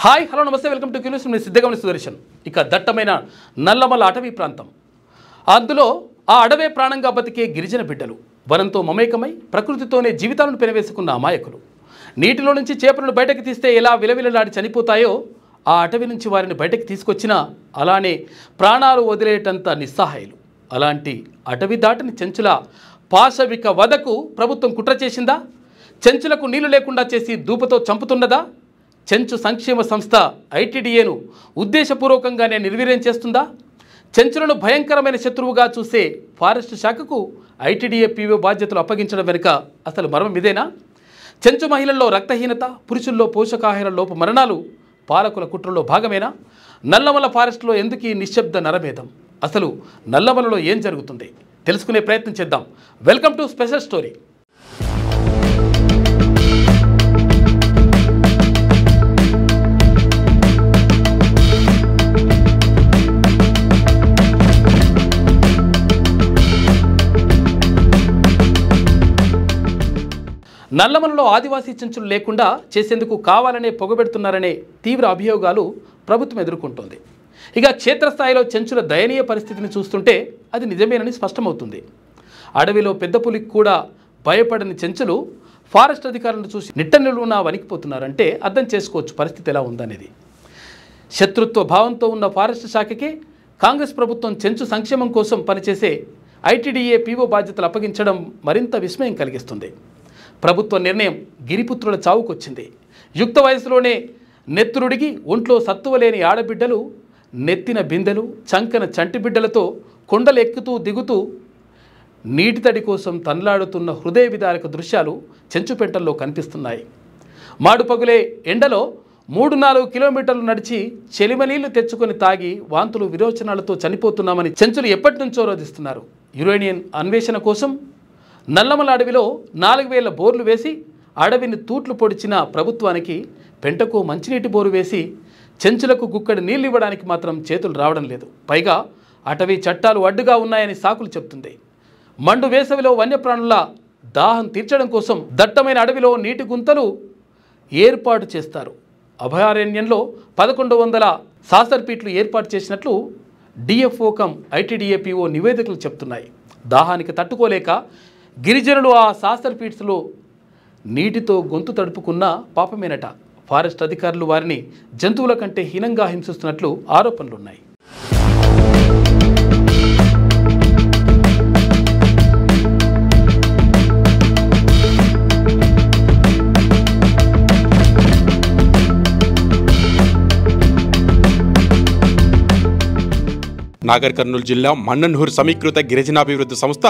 Hi hello నమస్తే welcome to Q News. నేను సిద్ధగమని సుదర్శన్. ఇక దట్టమైన నల్లమల అటవీ ప్రాంతం, అందులో ఆ అడవే ప్రాణంగా బతికే గిరిజన బిడ్డలు, వనంతో మమేకమై ప్రకృతితోనే జీవితాలను పెనవేసుకున్న అమాయకులు. నీటిలో నుంచి చేపలను బయటకు తీస్తే ఎలా విలవిలలాడి చనిపోతాయో ఆ అటవీ నుంచి వారిని బయటకు తీసుకొచ్చినా అలానే ప్రాణాలు వదిలేటంత నిస్సహాయులు. అలాంటి అటవీ దాటిని చెంచుల పాశవిక వధకు ప్రభుత్వం కుట్ర చేసిందా? చెంచులకు నీళ్లు లేకుండా చేసి దూపతో చంపుతున్నదా? చెంచు సంక్షేమ సంస్థ ఐటీడీఏను ఉద్దేశపూర్వకంగానే నిర్వీర్యం చేస్తుందా? చెంచులను భయంకరమైన శత్రువుగా చూసే ఫారెస్ట్ శాఖకు ఐటీడీఏ పీఓ బాధ్యతలు అప్పగించడం వెనుక అసలు మర్మం ఇదేనా? చెంచు మహిళల్లో రక్తహీనత, పురుషుల్లో పోషకాహార లోప మరణాలు పాలకుల కుట్రలో భాగమేనా? నల్లమల ఫారెస్ట్లో ఎందుకు ఈ నిశ్శబ్ద నరమేధం? అసలు నల్లమలలో ఏం జరుగుతుంది తెలుసుకునే ప్రయత్నం చేద్దాం. Welcome to special story. నల్లమలలో ఆదివాసీ చెంచులు లేకుండా చేసేందుకు కావాలనే పొగబెడుతున్నారనే తీవ్ర అభియోగాలు ప్రభుత్వం ఎదుర్కొంటోంది. ఇక క్షేత్రస్థాయిలో చెంచుల దయనీయ పరిస్థితిని చూస్తుంటే అది నిజమేనని స్పష్టమవుతుంది. అడవిలో పెద్ద పులికి కూడా భయపడని చెంచులు ఫారెస్ట్ అధికారులను చూసి నిట్టనిలువునా వణికిపోతున్నారంటే అర్థం చేసుకోవచ్చు పరిస్థితి ఎలా ఉందనేది. శత్రుత్వ భావంతో ఉన్న ఫారెస్ట్ శాఖకే కాంగ్రెస్ ప్రభుత్వం చెంచు సంక్షేమం కోసం పనిచేసే ఐటీడీఏ పీఓ బాధ్యతలు అప్పగించడం మరింత విస్మయం కలిగిస్తుంది. ప్రభుత్వ నిర్ణయం గిరిపుత్రుల చావుకొచ్చింది. యుక్త వయసులోనే నెత్తురుడిగి ఒంట్లో సత్తువలేని ఆడబిడ్డలు నెత్తిన బిందెలు, చంకన చంటి బిడ్డలతో కొండలు ఎక్కుతూ దిగుతూ నీటి తడి కోసం తన్లాడుతున్న హృదయ విదారక దృశ్యాలు చెంచుపెంటల్లో కనిపిస్తున్నాయి. మాడుపగులే ఎండలో 3-4 కిలోమీటర్లు నడిచి చెలిమనీళ్లు తెచ్చుకొని తాగి వాంతులు విరోచనాలతో చనిపోతున్నామని చెంచులు ఎప్పటి నుంచో రోధిస్తున్నారు. యురేనియన్ అన్వేషణ కోసం నల్లమల అడవిలో 4000 బోర్లు వేసి అడవిని తూట్లు పొడిచిన ప్రభుత్వానికి పెంటకు మంచినీటి బోరు వేసి చెంచులకు గుక్కడి నీళ్లు ఇవ్వడానికి మాత్రం చేతులు రావడం లేదు. పైగా అటవీ చట్టాలు అడ్డుగా ఉన్నాయని సాకులు చెప్తుంది. మండు వేసవిలో వన్యప్రాణుల దాహం తీర్చడం కోసం దట్టమైన అడవిలో నీటి గుంతలు ఏర్పాటు చేస్తారు. అభయారణ్యంలో 1100 సాసర్ పీట్లు ఏర్పాటు చేసినట్లు డిఎఫ్ఓ కమ్ ఐటీడీఏ పీఓ నివేదికలు చెప్తున్నాయి. దాహానికి తట్టుకోలేక గిరిజనులు ఆ సాసర్ పీట్స్లో నీటితో గొంతు తడుపుకున్న పాపమేనట. ఫారెస్ట్ అధికారులు వారిని జంతువుల కంటే హీనంగా హింసిస్తున్నట్లు ఆరోపణలున్నాయి. నాగర్ కర్నూలు జిల్లా మన్నన్హూర్ సమీకృత గిరిజనాభివృద్ధి సంస్థ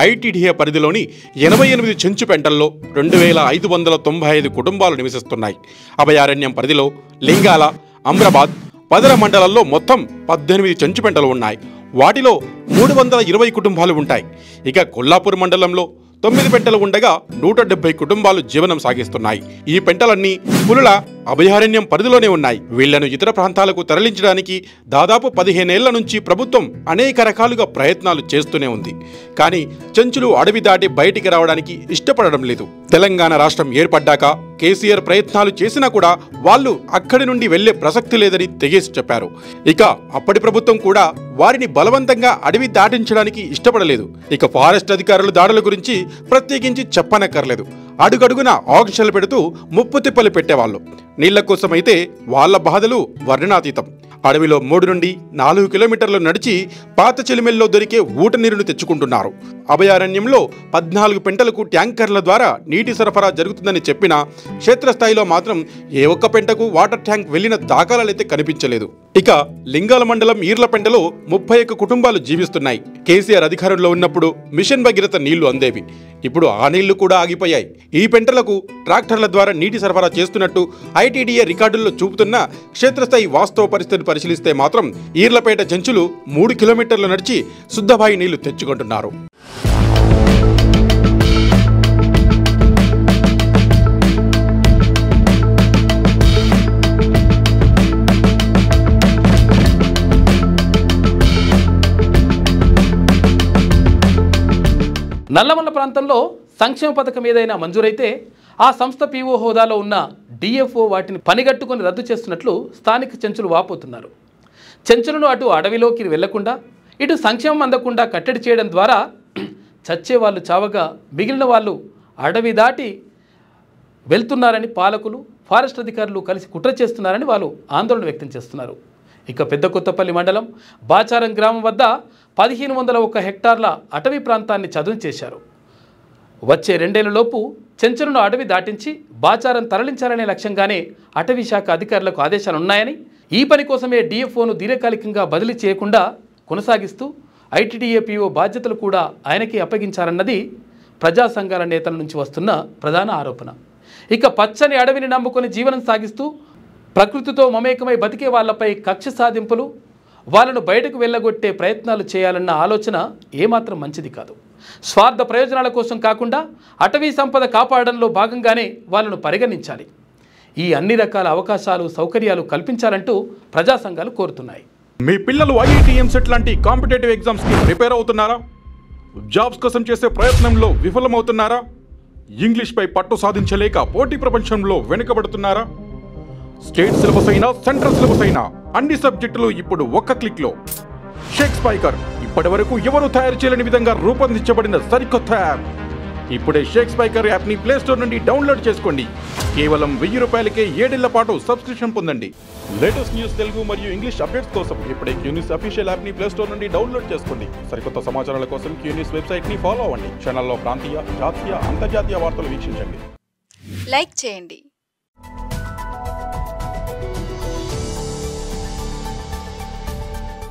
ఐటీడీఏ పరిధిలోని 88 చెంచు పెంటల్లో 2595 కుటుంబాలు నివసిస్తున్నాయి. అభయారణ్యం పరిధిలో లింగాల, అమ్రాబాద్, పదర మండలాల్లో మొత్తం 18 చెంచు పెంటలు ఉన్నాయి. వాటిలో 320 కుటుంబాలు ఉంటాయి. ఇక కొల్లాపూర్ మండలంలో 9 పెంటలు ఉండగా 170 కుటుంబాలు జీవనం సాగిస్తున్నాయి. ఈ పెంటలన్నీ పులుల అభయారణ్యం పరిధిలోనే ఉన్నాయి. వీళ్లను ఇతర ప్రాంతాలకు తరలించడానికి దాదాపు 15 ఏళ్ల నుంచి ప్రభుత్వం అనేక రకాలుగా ప్రయత్నాలు చేస్తూనే ఉంది. కానీ చెంచులు అడవి దాటి బయటికి రావడానికి ఇష్టపడడం లేదు. తెలంగాణ రాష్ట్రం ఏర్పడ్డాక కేసీఆర్ ప్రయత్నాలు చేసినా కూడా వాళ్ళు అక్కడి నుండి వెళ్లే ప్రసక్తి లేదని తెగేసి చెప్పారు. ఇక అప్పటి ప్రభుత్వం కూడా వారిని బలవంతంగా అడవి దాటించడానికి ఇష్టపడలేదు. ఇక ఫారెస్ట్ అధికారుల దాడుల గురించి ప్రత్యేకించి చెప్పనక్కర్లేదు. అడుగడుగున ఆంక్షలు పెడుతూ ముప్పు తిప్పలు పెట్టేవాళ్ళు. నీళ్ల కోసమైతే వాళ్ల బాధలు వర్ణనాతీతం. అడవిలో 3 నుండి 4 కిలోమీటర్లు నడిచి పాత చెలిమెల్లో దొరికే ఊట నీరును తెచ్చుకుంటున్నారు. అభయారణ్యంలో 14 పెంటలకు ట్యాంకర్ల ద్వారా నీటి సరఫరా జరుగుతుందని చెప్పినా క్షేత్రస్థాయిలో మాత్రం ఏ ఒక్క పెంటకు వాటర్ ట్యాంక్ వెళ్లిన దాఖలాలైతే కనిపించలేదు. ఇక లింగాల మండలం ఈర్లపెంటలో 31 కుటుంబాలు జీవిస్తున్నాయి. కేసీఆర్ అధికారంలో ఉన్నప్పుడు మిషన్ భగీరథ నీళ్లు అందేవి. ఇప్పుడు ఆ నీళ్లు కూడా ఆగిపోయాయి. ఈ పెంటలకు ట్రాక్టర్ల ద్వారా నీటి సరఫరా చేస్తున్నట్టు ఐటీడీఏ రికార్డుల్లో చూపుతున్న క్షేత్రస్థాయి వాస్తవ పరిస్థితిని పరిశీలిస్తే మాత్రం ఈర్లపేట చెంచులు 3 కిలోమీటర్లు నడిచి శుద్ధబాయి నీళ్లు తెచ్చుకుంటున్నారు. నల్లమల ప్రాంతంలో సంక్షేమ పథకం ఏదైనా మంజూరైతే ఆ సంస్థ పీఓ హోదాలో ఉన్న డిఎఫ్ఓ వాటిని పనిగట్టుకొని రద్దు చేస్తున్నట్లు స్థానిక చెంచులు వాపోతున్నారు. చెంచులను అటు అడవిలోకి వెళ్లకుండా ఇటు సంక్షేమం అందకుండా కట్టడి చేయడం ద్వారా చచ్చే వాళ్ళు చావగా మిగిలిన వాళ్ళు అడవి దాటి వెళ్తున్నారని పాలకులు, ఫారెస్ట్ అధికారులు కలిసి కుట్ర చేస్తున్నారని వాళ్ళు ఆందోళన వ్యక్తం చేస్తున్నారు. ఇక పెద్ద కొత్తపల్లి మండలం బాచారం గ్రామం వద్ద 1501 హెక్టార్ల అటవీ ప్రాంతాన్ని చదును చేశారు. వచ్చే 2 ఏళ్లలోపు చెంచులను అడవి దాటించి బాచారం తరలించాలనే లక్ష్యంగానే అటవీ శాఖ అధికారులకు ఆదేశాలు ఉన్నాయని, ఈ పని కోసమే డిఎఫ్ఓను దీర్ఘకాలికంగా బదిలీ చేయకుండా కొనసాగిస్తూ ఐటీడీఏ పీఓ బాధ్యతలు కూడా ఆయనకి అప్పగించారన్నది ప్రజా సంఘాల నేతల నుంచి వస్తున్న ప్రధాన ఆరోపణ. ఇక పచ్చని అడవిని నమ్ముకొని జీవనం సాగిస్తూ ప్రకృతితో మమేకమై బతికే వాళ్లపై కక్ష సాధింపులు, వాళ్ళను బయటకు వెళ్ళగొట్టే ప్రయత్నాలు చేయాలన్న ఆలోచన ఏమాత్రం మంచిది కాదు. స్వార్థ ప్రయోజనాల కోసం కాకుండా అటవీ సంపద కాపాడడంలో భాగంగానే వాళ్ళను పరిగణించాలి. ఈ అన్ని రకాల అవకాశాలు, సౌకర్యాలు కల్పించాలంటూ ప్రజా సంఘాలు కోరుతున్నాయి. మీ పిల్లలు ఐఐటి, ఎంసెట్ లాంటి కాంపిటేటివ్ ఎగ్జామ్స్కి ప్రిపేర్ అవుతున్నారా? జాబ్స్ కోసం చేసే ప్రయత్నంలో విఫలమవుతున్నారా? ఇంగ్లీష్పై పట్టు సాధించలేక పోటీ ప్రపంచంలో వెనుకబడుతున్నారా? స్టేట్ సిలబస్ అయినా, సెంట్రల్ సిలబస్ అయినా అన్ని సబ్జెక్టులు ఇప్పుడు ఒక్క క్లిక్లో. షేక్ స్పైకర్ ఇప్పటి వరకు ఎవరు తయారు చేయలేని విధంగా రూపొందించబడిన సరికొత్త యాప్. ఇప్పుడే షేక్ స్పైకర్ యాప్ని ప్లే స్టోర్ నుండి డౌన్లోడ్ చేసుకోండి. కేవలం 1000 రూపాయలకే 7 ఏళ్ల పాటు సబ్స్క్రిప్షన్ పొందండి. లేటెస్ట్ న్యూస్ తెలుగు మరియు ఇంగ్లీష్ అప్డేట్స్ కోసం ఇప్పుడే క్యూన్యూస్ అఫీషియల్ యాప్ని ప్లే స్టోర్ నుండి డౌన్లోడ్ చేసుకోండి. సరికొత్త సమాచారాల కోసం క్యూన్యూస్ వెబ్సైట్ని ఫాలో అవ్వండి. ఛానల్లో ప్రాంతీయ, జాతీయ, అంతర్జాతీయ వార్తలు వీక్షించండి. లైక్ చేయండి.